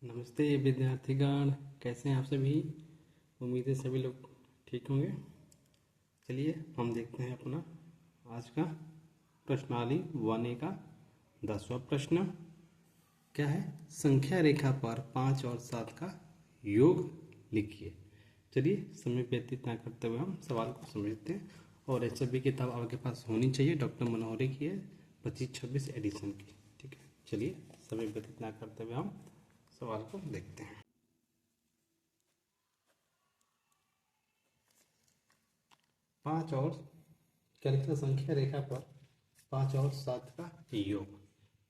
नमस्ते विद्यार्थीगण, कैसे हैं आप सभी। उम्मीद है सभी लोग ठीक होंगे। चलिए हम देखते हैं अपना आज का प्रश्नावली 1A का 10वां प्रश्न। क्या है? संख्या रेखा पर 5 और 7 का योग लिखिए। चलिए समय व्यतीत ना करते हुए हम सवाल को समझते हैं। और ये सभी किताब आपके पास होनी चाहिए, डॉक्टर मनोहरी की है, 25-26 एडिशन की। ठीक है, चलिए समय व्यतीत ना करते हुए हम सवाल को देखते हैं। 5 और क्या लिखा? संख्या रेखा पर 5 और 7 का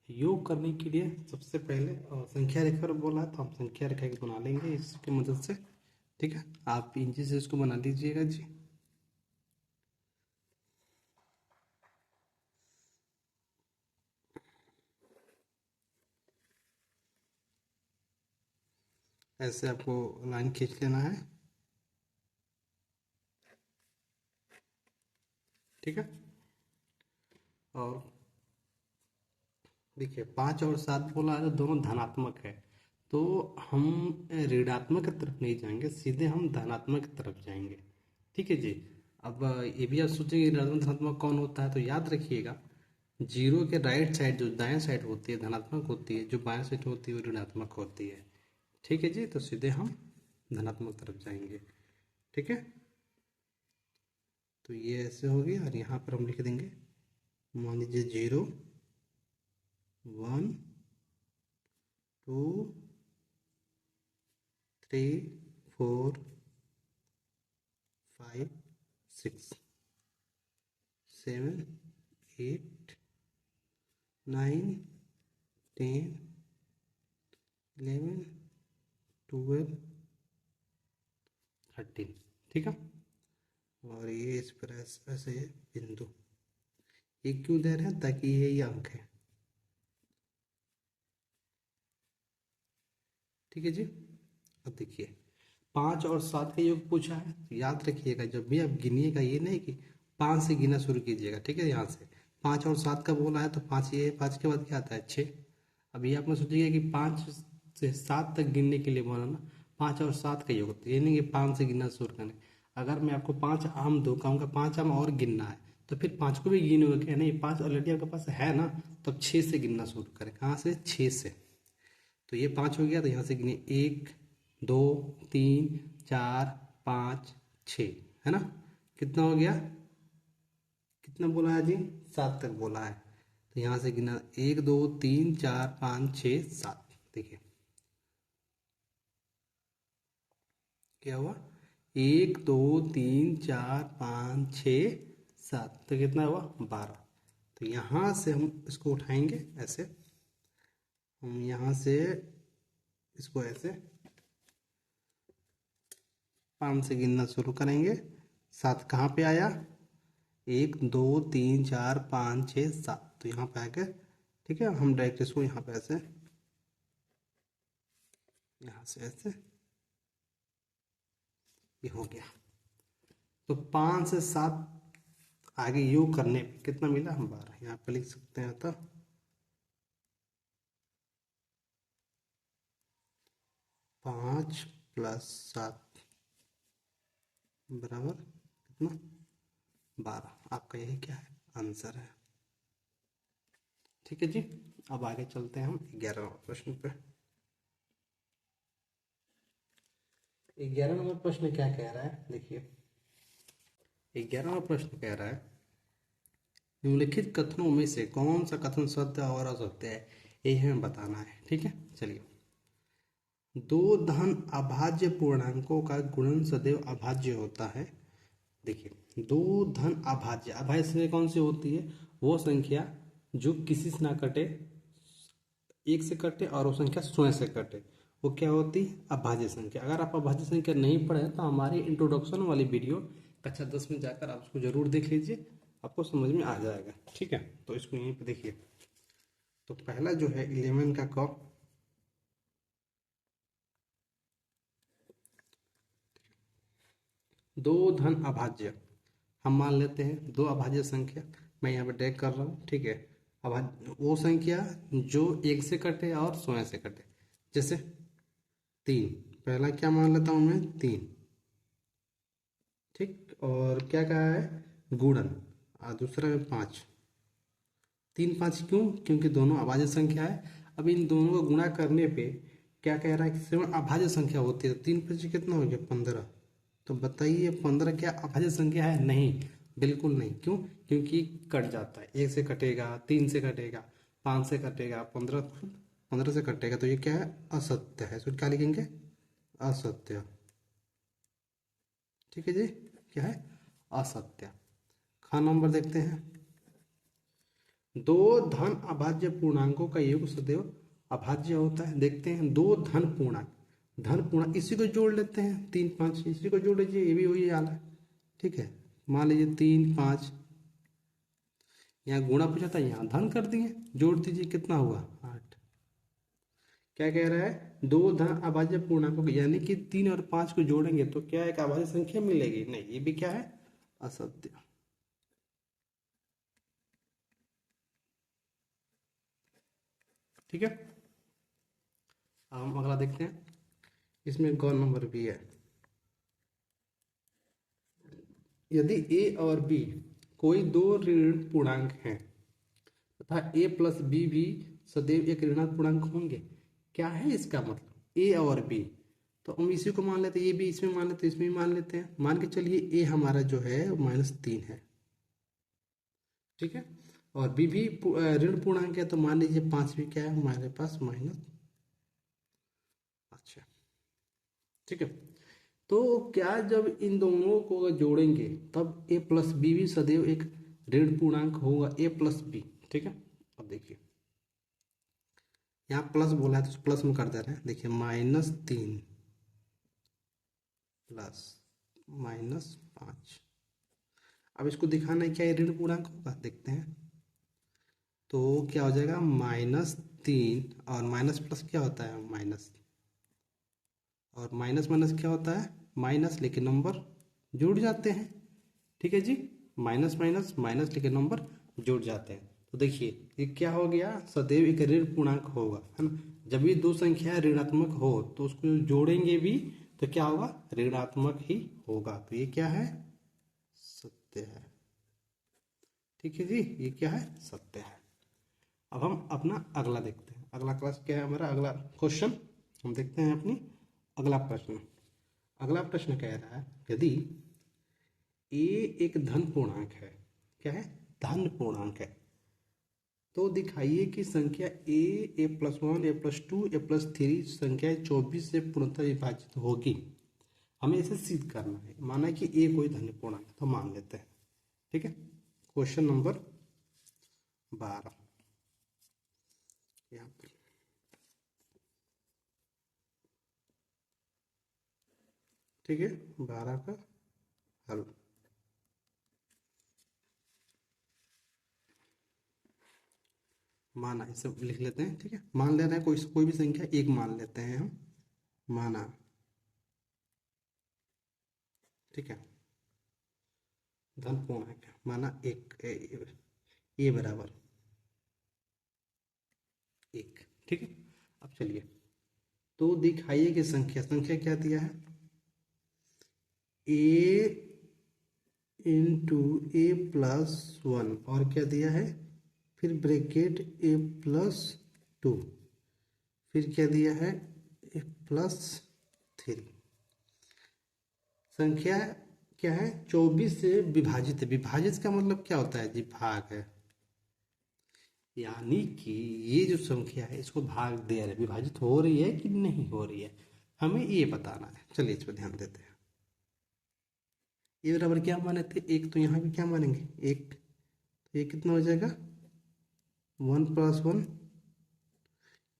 योग करने के लिए सबसे पहले संख्या रेखा पर बोला है तो हम संख्या रेखा की बना लेंगे इसकी मदद से। ठीक है, आप इंची से इसको बना लीजिएगा जी। ऐसे आपको लाइन खींच लेना है। ठीक है, और देखिए 5 और 7 बोला है तो दोनों धनात्मक है, तो हम ऋणात्मक की तरफ नहीं जाएंगे, सीधे हम धनात्मक की तरफ जाएंगे। ठीक है जी। अब ये भी आप सोचेंगे ऋणात्मक धनात्मक कौन होता है, तो याद रखिएगा जीरो के राइट साइड जो दाएं साइड होती है धनात्मक होती है, जो बाएं साइड होती है वो ऋणात्मक होती है। ठीक है जी, तो सीधे हम धनात्मक तरफ जाएंगे। ठीक है, तो ये ऐसे हो गया और यहाँ पर हम लिख देंगे, मान लीजिए 0 1 2 3 4 5 6 7 8 9 10 11 12 13। ठीक है, और ये इस पर ऐसे बिंदु ये क्यों दे रहे हैं? ताकि ये अंक है। ठीक है जी। अब देखिए 5 और 7 का योग पूछा है, तो याद रखिएगा जब भी आप गिनिएगा ये नहीं कि 5 से गिना शुरू कीजिएगा। ठीक है, यहाँ से 5 और 7 का बोला है तो 5, ये 5 के बाद क्या आता है 6। अब ये आप में सोचिएगा कि 5 से 7 तक गिनने के लिए बोला ना 5 और 7 का योग, तो ये नहीं कि 5 से गिनना शुरू करने। अगर मैं आपको 5 आम दो, कहूँगा 5 आम और गिनना है, तो फिर 5 को भी गिनोगे क्या? नहीं, 5 ऑलरेडी आपके पास है ना, तो अब 6 से गिनना शुरू करें। कहाँ से? 6 से। तो ये 5 हो गया, तो यहाँ से गिने 1 2 3 4 5 6, है ना। कितना हो गया? कितना बोला है जी? 7 तक बोला है, तो यहाँ से गिना 1 2 3 4 5 6 7। देखिए क्या हुआ, 1 2 3 4 5 6 7, तो कितना हुआ? 12। तो यहाँ से हम इसको उठाएंगे ऐसे, हम यहाँ से इसको ऐसे 5 से गिनना शुरू करेंगे। 7 कहाँ पे आया? 1 2 3 4 5 6 7, तो यहाँ पे आ गए। ठीक है, हम डायरेक्ट इसको यहाँ पे ऐसे, यहाँ से ऐसे, ये हो गया। तो 5 से 7 आगे योग करने पे कितना मिला? हम 12 यहाँ पे लिख सकते हैं। तो 5 + 7 बराबर कितना? 12। आपका यही क्या है? आंसर है। ठीक है जी, अब आगे चलते हैं हम 11वें प्रश्न पे। 11 नंबर प्रश्न क्या कह रहा है? देखिए 11वां प्रश्न कह रहा है, निम्नलिखित कथनों में से कौन सा कथन सत्य और असत्य है, यही हमें बताना है। ठीक है, चलिए। दो धन अभाज्य पूर्णांकों का गुणन सदैव अभाज्य होता है। देखिए दो धन अभाज्य, अभाज्य संख्या कौन सी होती है? वो संख्या जो किसी से ना कटे, एक से कटे और वो संख्या स्वयं से कटे, वो क्या होती है? अभाज्य संख्या। अगर आप अभाज्य संख्या नहीं पढ़े तो हमारी इंट्रोडक्शन वाली वीडियो कक्षा 10 में जाकर आप उसको जरूर देख लीजिए, आपको समझ में आ जाएगा। ठीक है, तो इसको यहीं पे देखिए। तो पहला जो है 11 का क, दो धन अभाज्य, हम मान लेते हैं दो अभाज्य संख्या, मैं यहाँ पे ड्रैग कर रहा हूँ। ठीक है, अभाज्य वो संख्या जो एक से कटे और स्वयं से कटे। जैसे 3, पहला क्या मान लेता हूँ मैं 3, ठीक। और क्या कहा है गुणन, और दूसरा में 5, 3 5 क्यों, क्योंकि दोनों अभाज्य संख्या है। अब इन दोनों को गुणा करने पे क्या कह रहा है कि 7 अभाज्य संख्या होती है, तो 3 5 कितना हो गया 15। तो बताइए 15 क्या अभाज्य संख्या है? नहीं, बिल्कुल नहीं। क्यों? क्योंकि कट जाता है, 1 से कटेगा, 3 से कटेगा, 5 से कटेगा, 15 से कटेगा, तो ये क्या है असत्य है। इसको क्या लिखेंगे असत्य, ठीक है जी, क्या है असत्य। ख नंबर देखते हैं, दो धन अभाज्य पूर्णांकों का योग सदैव अभाज्य होता है। देखते हैं, दो धन पूर्णांक, धन पूर्णांक इसी को जोड़ लेते हैं, 3 5 इसी को जोड़ लीजिए, ये भी वही हाल है, ठीक है। मान लीजिए 3 5, यहाँ गुणा पूछा था, यहाँ धन कर दिए, जोड़ दीजिए, कितना हुआ 8। क्या कह रहा है, दो धन अभाज्य पूर्णांकों को, यानी कि 3 और 5 को जोड़ेंगे तो क्या एक अभाज्य संख्या मिलेगी? नहीं, ये भी क्या है असत्य। ठीक है, अब हम अगला देखते हैं, इसमें गौर नंबर भी है। यदि ए और बी कोई दो ऋण पूर्णांक हैं तथा ए प्लस बी भी सदैव एक ऋणात्मक पूर्णांक होंगे। क्या है इसका मतलब, ए और बी, तो हम इसी को मान लेते हैं, ये भी इसमें मान लेते हैं, इसमें भी मान लेते हैं। मान के चलिए ए हमारा जो है -3 है, ठीक है, और बी भी ऋण पूर्णांक है, तो मान लीजिए 5 भी क्या है हमारे पास -5। ठीक है, तो क्या जब इन दोनों को जोड़ेंगे तब ए प्लस बी भी सदैव एक ऋण पूर्णांक होगा, ए प्लस बी, ठीक है। अब देखिए यहाँ प्लस बोला है तो प्लस में कर दे रहे हैं, देखिए -3 प्लस -5। अब इसको दिखाना है क्या ये ऋण पूर्णांक होगा, देखते हैं। तो क्या हो जाएगा -3, और माइनस प्लस क्या होता है माइनस, और माइनस माइनस क्या होता है माइनस, लेकिन नंबर जुड़ जाते हैं, ठीक है जी। माइनस माइनस माइनस, लेकिन नंबर जुड़ जाते हैं। तो देखिए ये क्या हो गया, सदैव एक ऋण पूर्णांक होगा, है ना। जब भी दो संख्या ऋणात्मक हो तो उसको जोड़ेंगे भी तो क्या होगा, ऋणात्मक ही होगा। तो ये क्या है सत्य है, ठीक है जी, ये क्या है सत्य है। अब हम अपना अगला देखते हैं, अगला क्लास क्या है हमारा, अगला क्वेश्चन हम देखते हैं अपनी अगला प्रश्न। अगला प्रश्न कह रहा है, यदि ए एक धन पूर्णांक है, क्या है धन पूर्णांक है, तो दिखाइए कि संख्या ए प्लस 1 ए+2 ए+3 संख्या 24 से पूर्णतः विभाजित होगी। हमें इसे सिद्ध करना है, माना कि ए कोई धन पूर्णांक है, तो मान लेते हैं, ठीक है। क्वेश्चन नंबर 12 यहाँ पर, ठीक है, 12 का हल। माना इसे लिख लेते हैं, ठीक है। मान ले रहे हैं कोई कोई भी संख्या एक मान लेते हैं हम, माना, ठीक है, धन पूर्णांक है, माना एक ए बराबर 1, ठीक है। अब चलिए, तो दिखाइए कि संख्या संख्या क्या दिया है, ए इंटू ए+1, और क्या दिया है फिर ब्रैकेट ए+2, फिर क्या दिया है ए+3। संख्या क्या है 24 से विभाजित है, विभाजित का मतलब क्या होता है जी भाग है, यानी कि ये जो संख्या है इसको भाग दे रहे, विभाजित हो रही है कि नहीं हो रही है, हमें ये बताना है। चलिए इस पर ध्यान देते हैं। ए बराबर क्या माने थे एक, तो यहाँ भी क्या मानेंगे एक, तो ये कितना हो जाएगा 1+1,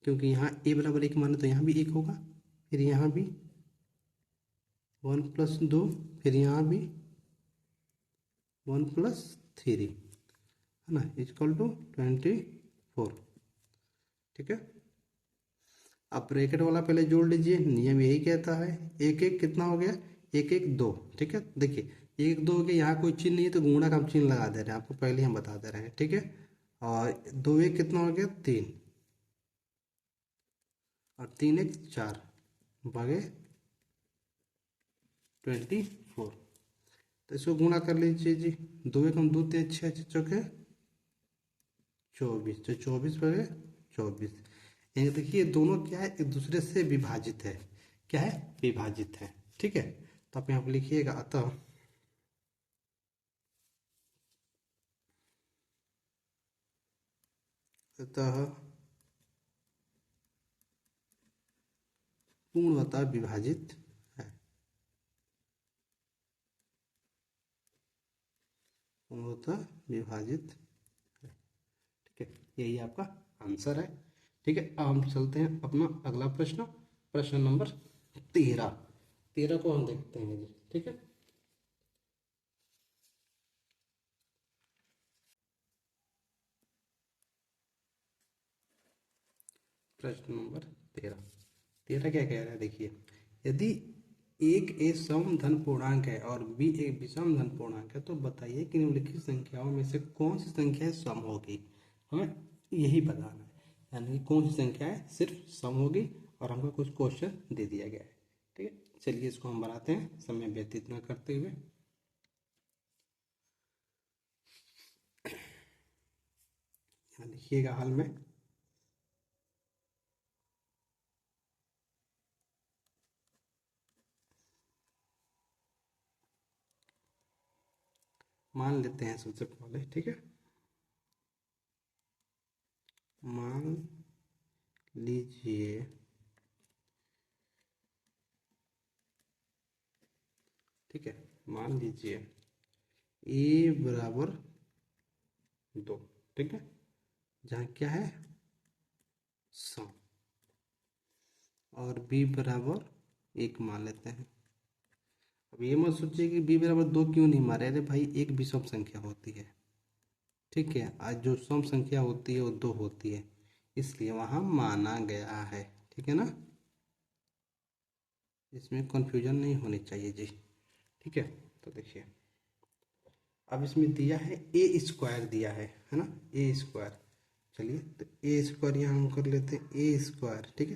क्योंकि यहाँ ए बराबर 1 माने तो यहाँ भी 1 होगा, फिर यहाँ भी 1+2, फिर यहाँ भी 1+3, है ना, =24, ठीक है। अब ब्रैकेट वाला पहले जोड़ लीजिए, नियम यही कहता है, एक एक कितना हो गया 1 1 2, ठीक है। देखिए 1 2 के यहाँ कोई चिन्ह नहीं है तो गुणा का हम चिन्ह लगा दे रहे हैं, आपको पहले हम बता दे रहे हैं, ठीक है। और 2 1 कितना हो गया 3, और 3 1 4, भागे 24। तो इसको गुणा कर लीजिए जी, 2 एकम 2 तेज 6 चौके 24, तो 24 भागे 24। यानी देखिए दोनों क्या है, एक दूसरे से विभाजित है। क्या है? विभाजित है। ठीक है, तो आप यहाँ पर लिखिएगा अतः अतः पूर्णतः विभाजित है। पूर्णतः विभाजित है। ठीक है, यही आपका आंसर है। ठीक है, अब हम चलते हैं अपना अगला प्रश्न, प्रश्न नंबर 13। 13 को हम देखते हैं जी। ठीक है, प्रश्न नंबर 13। 13 क्या कह रहा है देखिए, यदि एक ए सम धन पूर्णांक है और बी एक विषम धन पूर्णांक है तो बताइए कि निम्नलिखित संख्याओं में से कौन सी संख्या सम होगी। हमें यही बताना है, यानी कि कौन सी संख्या है सिर्फ सम होगी, और हमको कुछ क्वेश्चन दे दिया गया है। ठीक है, चलिए इसको हम बनाते हैं समय व्यतीत न करते हुए। यहाँ लिखिएगा हाल में, मान लेते हैं सबसे पहले। ठीक है, मान लीजिए ठीक है, मान लीजिए ए बराबर 2। ठीक है, जहाँ क्या है सम, और बी बराबर 1 मान लेते हैं। अब ये मत सोचिए कि बी बराबर 2 क्यों नहीं मारे, अरे भाई एक विषम संख्या होती है। ठीक है, आज जो सम संख्या होती है वो 2 होती है, इसलिए वहाँ माना गया है। ठीक है ना, इसमें कंफ्यूजन नहीं होनी चाहिए जी। ठीक है, तो देखिए अब इसमें दिया है ए स्क्वायर दिया है ना, ए स्क्वायर। चलिए तो ए स्क्वायर यहाँ हम कर लेते हैं ए स्क्वायर। ठीक है,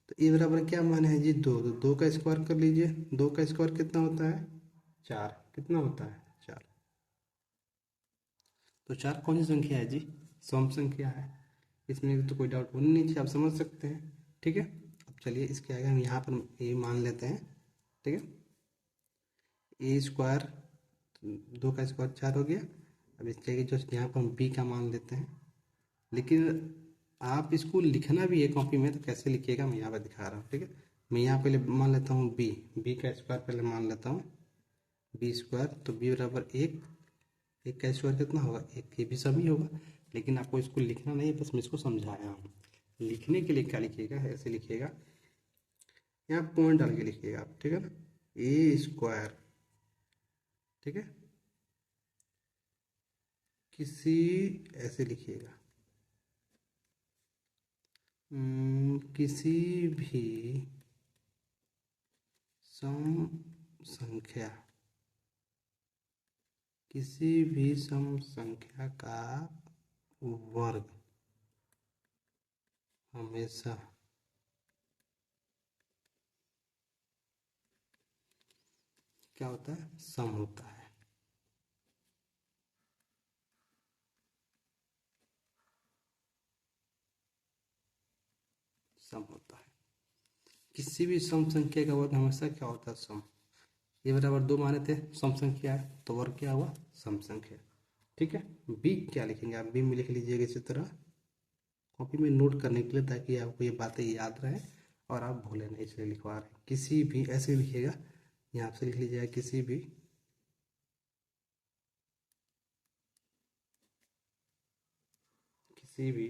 तो ए बराबर क्या मान है जी 2, तो 2 का स्क्वायर कर लीजिए। 2 का स्क्वायर कितना होता है 4, कितना होता है 4। तो 4 कौन सी संख्या है जी, सम संख्या है, इसमें तो कोई डाउट होनी नहीं चाहिए, आप समझ सकते हैं। ठीक है, अब चलिए इसके आगे हम यहाँ पर ए मान लेते हैं। ठीक है, ए स्क्वायर 2 का स्क्वायर 4 हो गया। अब इसके आगे जो यहाँ पर हम बी का मान लेते हैं, लेकिन आप इसको लिखना भी है कॉपी में, तो कैसे लिखिएगा मैं यहाँ पर दिखा रहा हूँ। ठीक है, मैं यहाँ पहले मान लेता हूँ बी, बी का स्क्वायर पहले मान लेता हूँ, बी स्क्वायर, तो बी बराबर 1, 1 का स्क्वायर कितना होगा 1, ये भी सम ही होगा। लेकिन आपको इसको लिखना नहीं है, बस मैं इसको समझाया हूँ। लिखने के लिए क्या लिखिएगा, ऐसे लिखिएगा, यहाँ पॉइंट डाल के लिखिएगा आप। ठीक है ना, ए स्क्वायर। ठीक है, किसी, ऐसे लिखिएगा, किसी भी सम संख्या, किसी भी सम संख्या का वर्ग हमेशा क्या होता है, सम होता है। सम होता है, किसी भी सम संख्या का वर्ग हमेशा क्या होता है सम। ये बराबर 2 माने थे, सम संख्या है तो वर्ग क्या हुआ सम संख्या। ठीक है, बी क्या लिखेंगे आप, बी में लिख लीजिएगा इसी तरह कॉपी में नोट करने के लिए, ताकि आपको ये बातें याद रहे और आप भूलें नहीं, इसलिए लिखवा रहे हैं। किसी भी, ऐसे लिखिएगा, यहाँ से लिख लीजिएगा किसी भी किसी भी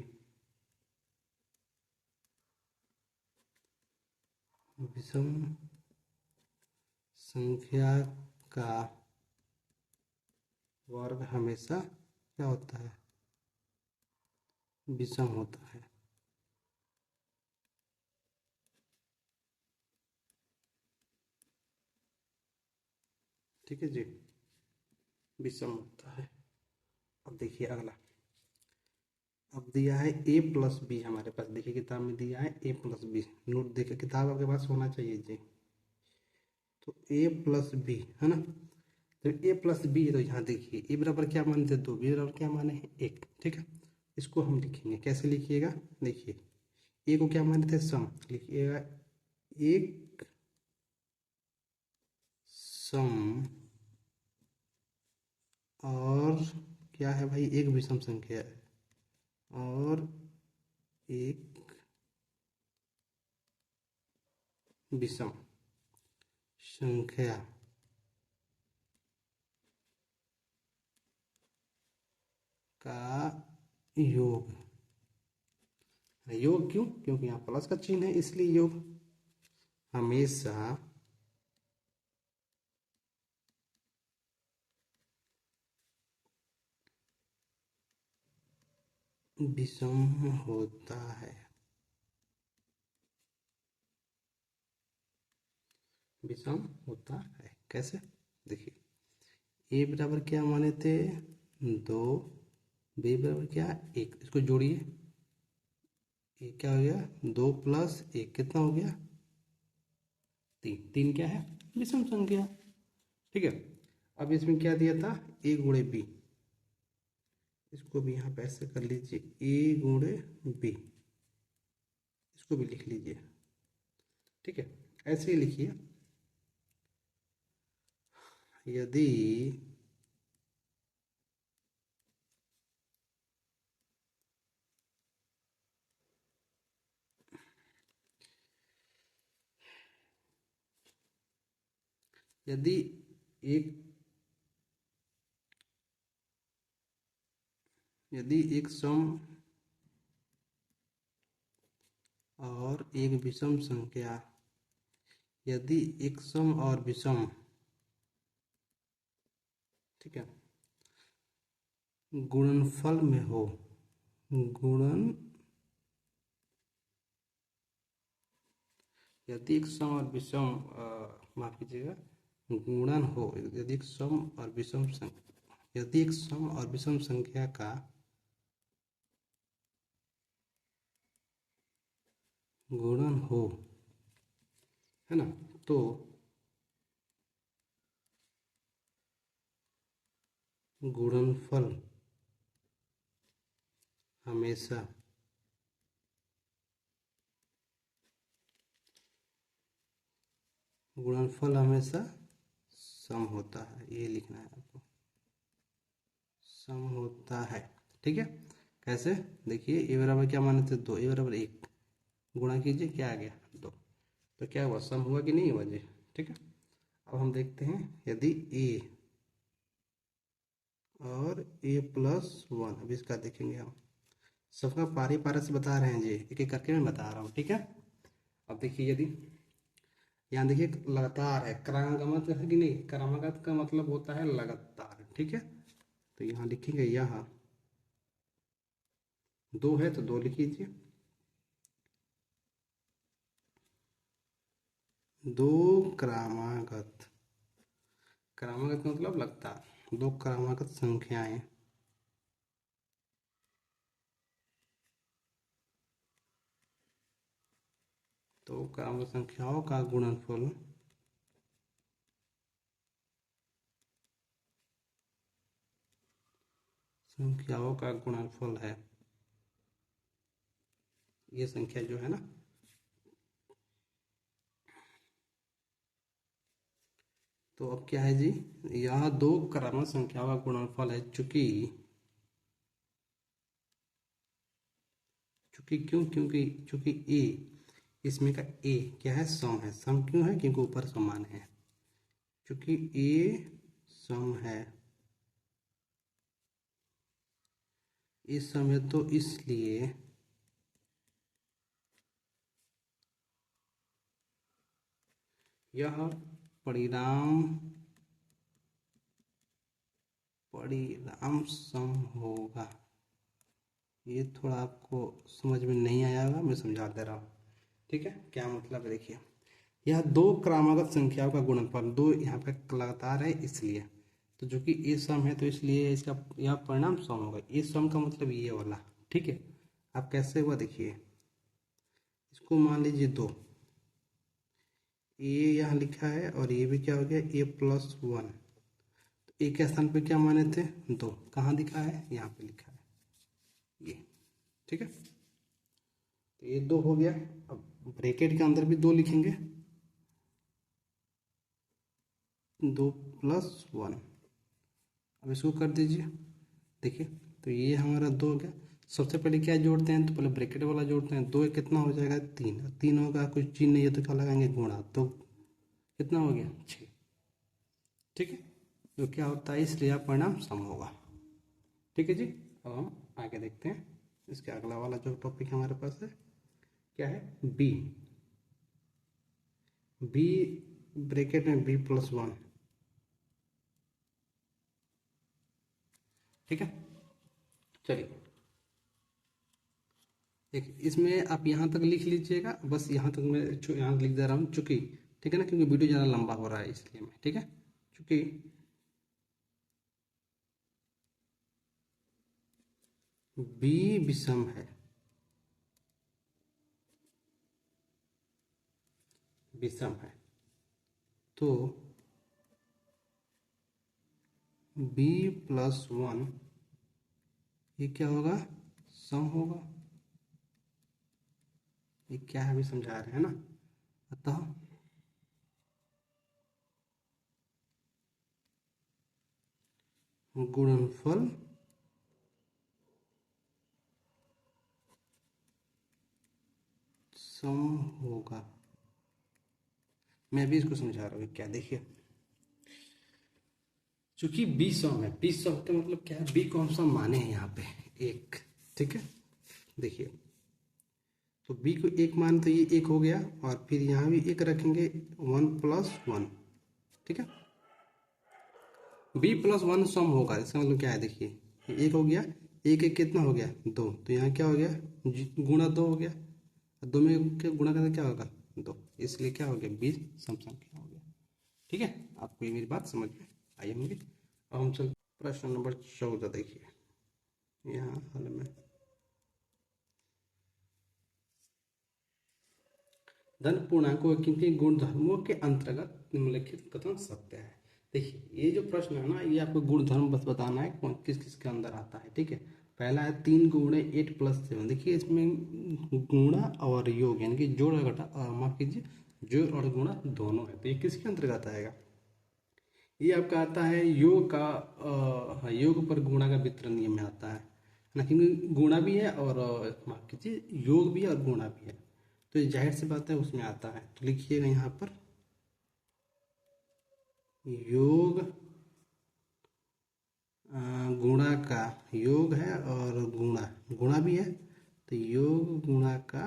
विषम संख्या का वर्ग हमेशा क्या होता है, विषम होता है। ठीक है जी, विषम होता है। अब देखिए अगला, अब दिया है ए प्लस बी हमारे पास, देखिए किताब में दिया है ए प्लस बी, नोट देखिए किताब आपके पास होना चाहिए जी। तो ए प्लस बी है ना, तो ए प्लस बी, तो यहाँ देखिए ए बराबर क्या माने थे 2, बी बराबर क्या माने हैं 1, ठीक है। इसको हम लिखेंगे, कैसे लिखिएगा, देखिए ए को क्या माने थे सम, लिखिएगा एक सम, और क्या है भाई एक विषम संख्या है, और एक विषम संख्या का योग। योग क्यों, क्योंकि यहाँ प्लस का चिन्ह है इसलिए योग हमेशा विषम होता है, विषम होता है। कैसे, देखिए ए बराबर क्या माने थे 2, बी बराबर क्या 1, इसको जोड़िए, ये क्या हो गया 2 प्लस 1 कितना हो गया 3, 3 क्या है विषम संख्या, ठीक है। अब इसमें क्या दिया था ए गुणे बी, इसको भी यहाँ पे ऐसे कर लीजिए ए गुणे बी, इसको भी लिख लीजिए, ठीक है। ऐसे ही लिखिए, यदि यदि एक यदि एक सम और एक विषम संख्या, यदि एक सम और विषम, ठीक है, गुणनफल में हो, गुणन यदि एक सम और विषम माफ कीजिएगा गुणन हो, यदि एक सम और विषम यदि एक सम और विषम संख्या का गुणन हो, है ना, तो गुणनफल हमेशा सम होता है, ये लिखना है आपको, सम होता है, ठीक है। कैसे, देखिए ए बराबर क्या माने थे 2, ए बराबर 1, गुणा कीजिए क्या आ गया 2, तो क्या हुआ सम हुआ कि नहीं हुआ जी, ठीक है। अब हम देखते हैं यदि ए और ए प्लस 1, अब इसका देखेंगे हम, सबका पारी पारा से बता रहे हैं जी, एक एक करके मैं बता रहा हूँ, ठीक है। अब देखिए यदि यहाँ देखिए लगातार है, क्रमागत है कि नहीं, क्रमागत का मतलब होता है लगातार, ठीक है। तो यहाँ लिखेंगे यहाँ 2 है तो 2 लिख लीजिए, 2 क्रमागत, क्रमागत का मतलब लगातार 2 क्रमागत संख्याएं तो क्रमागत संख्याओं का गुणनफल है, ये संख्या जो है ना, तो अब क्या है जी, यहाँ 2 क्रमागत संख्याओं का गुणनफल है, चूंकि क्यों, क्योंकि ए, इसमें का ए क्या है सम है, सम क्यों है क्योंकि ऊपर समान है, क्योंकि ए सम है इस समय, तो इसलिए यह परिणाम सम होगा। ये थोड़ा आपको समझ में नहीं आया होगा, मैं समझा दे रहा हूँ, ठीक है। क्या मतलब है, देखिए यह 2 क्रमागत संख्याओं का गुणनफल, 2 यहाँ पे लगातार है इसलिए, तो जो कि ए सम है तो इसलिए इसका यह परिणाम सम होगा, ए सम का मतलब ये वाला, ठीक है। अब कैसे हुआ देखिए, इसको मान लीजिए 2, ये यहाँ लिखा है और ये भी क्या हो गया a+1। तो ए के स्थान पे क्या माने थे 2, कहाँ दिखा है यहाँ पे लिखा है ये, ठीक है। तो ये 2 हो गया। अब ब्रैकेट के अंदर भी 2 लिखेंगे, 2+1। अब इसको कर दीजिए, देखिए तो ये हमारा 2 हो गया। सबसे पहले क्या जोड़ते हैं, तो पहले ब्रैकेट वाला जोड़ते हैं। 2 कितना हो जाएगा 3, 3 होगा, कुछ चिन्ह नहीं है तो क्या लगाएंगे गुणा, तो कितना हो गया 6, ठीक है। तो क्या होता है, इसलिए यह परिणाम सम होगा, ठीक है जी। अब हम आगे देखते हैं, इसके अगला वाला जो टॉपिक हमारे पास है क्या है, बी। बी ब्रैकेट में b+1, ठीक है। चलिए देखिए, इसमें आप यहाँ तक लिख लीजिएगा, बस यहाँ तक मैं यहाँ लिख दे रहा हूँ चूंकि, ठीक है ना, क्योंकि वीडियो ज़्यादा लंबा हो रहा है इसलिए मैं, ठीक है। चूंकि बी विषम है, विषम है, तो b+1 ये क्या होगा, सम होगा। ये क्या है अभी समझा रहे हैं ना। अतः गुणनफल सम होगा। मैं भी इसको समझा रहा हूँ क्या, देखिए चूंकि बी सम है, बी सम का मतलब क्या है, बी कौन सा माने हैं यहाँ पे 1, ठीक है। देखिए तो b को 1 मान, तो ये 1 हो गया, और फिर यहाँ भी 1 रखेंगे 1+1, ठीक है। b+1 सम होगा, इसका मतलब क्या है, देखिए ये 1 हो गया, 1 1 कितना हो गया 2, तो यहाँ क्या हो गया गुणा 2 हो गया, 2 में क्या गुणा करके क्या होगा 2, इसलिए क्या हो गया b सम संख्या हो गया, ठीक है। आपको ये मेरी बात समझ में आई होंगी। अब हम चल प्रश्न नंबर 14 देखिए, यहाँ हल में धन पूर्णांकों के गुणधर्मों के अंतर्गत निम्नलिखित कथन सत्य है। देखिए ये जो प्रश्न है ना, ये आपको गुणधर्म बस बताना है कौन किस किस के अंदर आता है, ठीक है। पहला है 3 गुणे 8+7। देखिए इसमें गुणा और योग यानी कि जोड़ और घटा, माफ कीजिए, जोड़ और गुणा दोनों है, तो ये किसके अंतर्गत आएगा, ये आपका आता है योग का, हाँ, योग पर गुणा का वितरण नियम में आता है ना, क्योंकि गुणा भी है और माफ कीजिए योग भी है और गुणा भी है, तो ये जाहिर सी बात है उसमें आता है। तो लिखिएगा यहाँ पर योग गुणा का, योग है और गुणा, गुणा भी है, तो योग गुणा का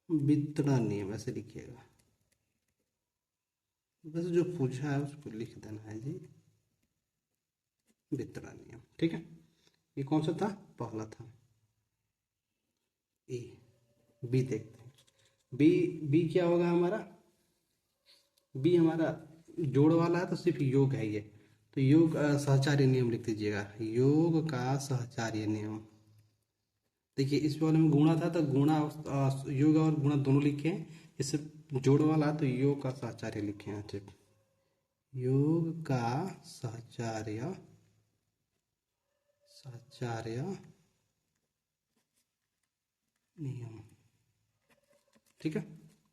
वितरण नियम ऐसे लिखिएगा, बस जो पूछा है उसको लिख देना है जी, वितरण नियम, ठीक है। ये कौन सा था, पहला था। ए, बी देखते हैं, बी, बी क्या होगा हमारा, बी हमारा जोड़ वाला है तो सिर्फ योग है ये, तो योग सहचार्य नियम लिख दीजिएगा, योग का सहचार्य नियम। देखिए इस वाले में गुणा था तो गुणा, योग और गुणा दोनों लिखे हैं, इससे जोड़ वाला तो योग का सहचार्य लिखे हैं, ठीक। योग का सहचार्य, सहचार्य नियम, ठीक है।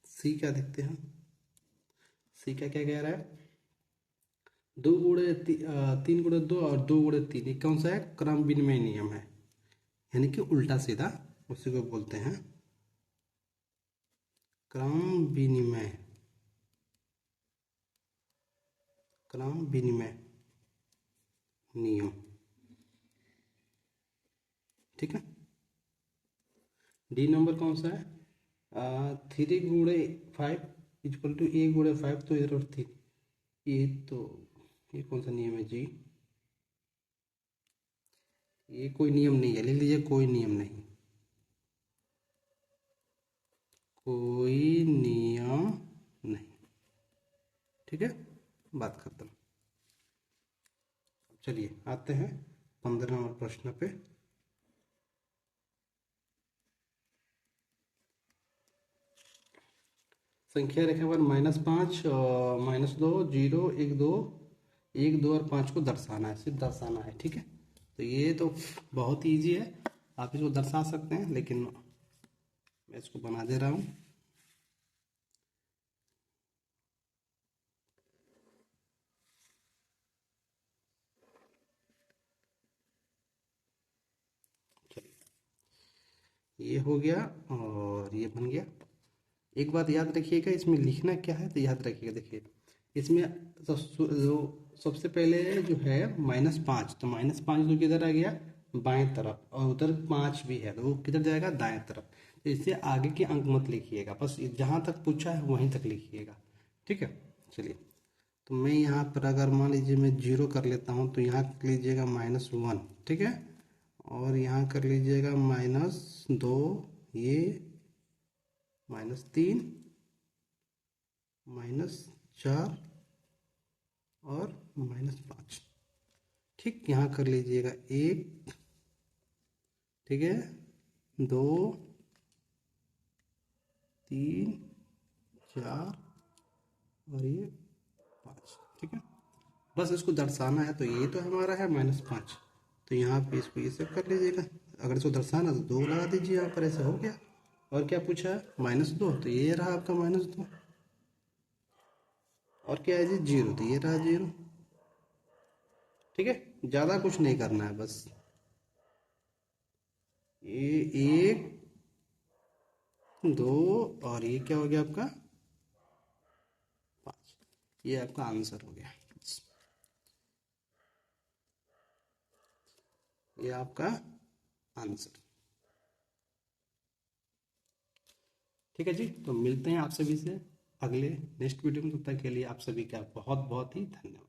सी क्या देखते हैं, सी क्या क्या कह रहा है, 3 गुणे 2 और 2 गुणे 3, ये कौन सा है, क्रम विनिमय नियम है, यानी कि उल्टा सीधा उसी को बोलते हैं क्रम विनिमय, क्रम विनिमय नियम, ठीक है। डी नंबर कौन सा है, 3 गुणे 5 = 1 गुणे 5, तो इधर और 3, ये तो ये कौन सा नियम है जी, ये कोई नियम नहीं है, लिख लीजिए कोई नियम नहीं, कोई नियम नहीं, ठीक है, बात खत्म। चलिए आते हैं 15 नंबर प्रश्न पे। संख्या रेखा पर -5 -2 0 1 2 1 2 और 5 को दर्शाना है, सिर्फ दर्शाना है। ठीक है, तो ये तो बहुत ईजी है, आप इसको दर्शा सकते हैं, लेकिन मैं इसको बना दे रहा हूँ। ये हो गया और ये बन गया। एक बात याद रखिएगा, इसमें लिखना क्या है तो याद रखिएगा। देखिए इसमें जो सबसे पहले जो है -5, तो -5 तो किधर आ गया, बाएं तरफ, और उधर 5 भी है तो वो किधर जाएगा, दाएं तरफ। तो इससे आगे के अंक मत लिखिएगा, बस जहाँ तक पूछा है वहीं तक लिखिएगा। ठीक है, चलिए। तो मैं यहाँ पर अगर मान लीजिए मैं 0 कर लेता हूँ, तो यहाँ कर लीजिएगा -1। ठीक है, और यहाँ कर लीजिएगा -2, ये -3, -4 और -5। ठीक, यहाँ कर लीजिएगा 1, ठीक है, 2 3 4 और ये 5। ठीक है, बस इसको दर्शाना है। तो ये तो हमारा है -5, तो यहाँ पे इसको ये सब कर लीजिएगा। अगर इसको दर्शाना तो 2 लगा दीजिए यहाँ पर, ऐसा हो गया। और क्या पूछा है, -2, तो ये रहा आपका -2। और क्या है जी, 0, तो ये रहा 0। ठीक है, ज़्यादा कुछ नहीं करना है, बस ये 1 2 और ये क्या हो गया आपका 5। ये आपका आंसर हो गया, ये आपका आंसर। ठीक है जी, तो मिलते हैं आप सभी से अगले नेक्स्ट वीडियो में। तब तक के लिए आप सभी का बहुत बहुत ही धन्यवाद।